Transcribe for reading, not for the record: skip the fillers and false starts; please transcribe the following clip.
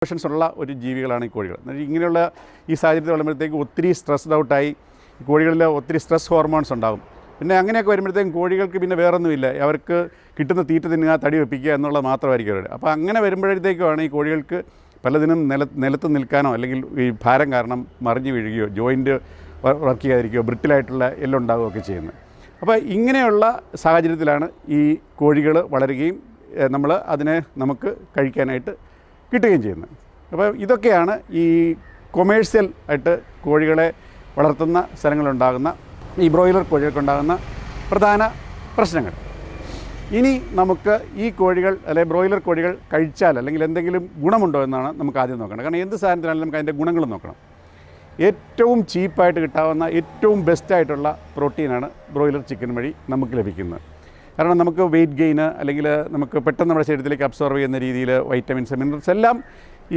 Emotions ഉള്ള ഒരു ജീവികളാണ് ഈ കോഴികൾ. ഇങ്ങനെയുള്ള ഈ സാഹചര്യത്തിൽ വരുമ്പോഴത്തേക്ക് ഒത്തിരി സ്ട്രെസ്ഡ് ഔട്ടായി കോഴികളിൽ ഒത്തിരി സ്ട്രെസ് ഹോർമോൺസ് ഉണ്ടാകും. പിന്നെ അങ്ങനെയൊക്കെ വരുമ്പോഴത്തേക്കും കോഴികൾക്ക് പിന്നെ വേറൊന്നുമില്ല, അവർക്ക് കിട്ടുന്ന തീറ്റ തിന്നുക, തടി വെപ്പിക്കുക എന്നുള്ളത് മാത്രമായിരിക്കും അവരുടെ. അപ്പോൾ അങ്ങനെ വരുമ്പോഴത്തേക്കുമാണ് ഈ കോഴികൾക്ക് പലതിനും നിലത്ത് നിൽക്കാനോ അല്ലെങ്കിൽ ഈ ഭാരം കാരണം മറിഞ്ഞു വീഴുകയോ ജോയിൻറ്റ് വർക്ക് ചെയ്യാതിരിക്കുകയോ ബ്രിട്ടിലായിട്ടുള്ള എല്ലാം ഉണ്ടാവുകയൊക്കെ ചെയ്യുന്നത്. അപ്പോൾ ഇങ്ങനെയുള്ള സാഹചര്യത്തിലാണ് ഈ കോഴികൾ വളരുകയും അതിനെ നമുക്ക് കഴിക്കാനായിട്ട് കിട്ടുകയും ചെയ്യുന്നത്. അപ്പോൾ ഇതൊക്കെയാണ് ഈ കൊമേഴ്സ്യൽ ആയിട്ട് കോഴികളെ വളർത്തുന്ന സ്ഥലങ്ങളുണ്ടാകുന്ന ഈ ബ്രോയിലർ കോഴികൾക്കുണ്ടാകുന്ന പ്രധാന പ്രശ്നങ്ങൾ. ഇനി നമുക്ക് ഈ കോഴികൾ അല്ലെങ്കിൽ ബ്രോയിലർ കോഴികൾ കഴിച്ചാൽ അല്ലെങ്കിൽ എന്തെങ്കിലും ഗുണമുണ്ടോ എന്നാണ് നമുക്ക് ആദ്യം നോക്കേണ്ടത്. കാരണം എന്ത് സാധനത്തിനാണെങ്കിലും നമുക്ക് അതിൻ്റെ ഗുണങ്ങൾ നോക്കണം. ഏറ്റവും ചീപ്പായിട്ട് കിട്ടാവുന്ന ഏറ്റവും ബെസ്റ്റായിട്ടുള്ള പ്രോട്ടീനാണ് ബ്രോയിലർ ചിക്കൻ വഴി നമുക്ക് ലഭിക്കുന്നത്. കാരണം നമുക്ക് വെയിറ്റ് ഗെയിന് അല്ലെങ്കിൽ നമുക്ക് പെട്ടെന്ന് നമ്മുടെ ശരീരത്തിലേക്ക് അബ്സോർവ് ചെയ്യുന്ന രീതിയിൽ വൈറ്റമിൻസ് മിനറൽസ് എല്ലാം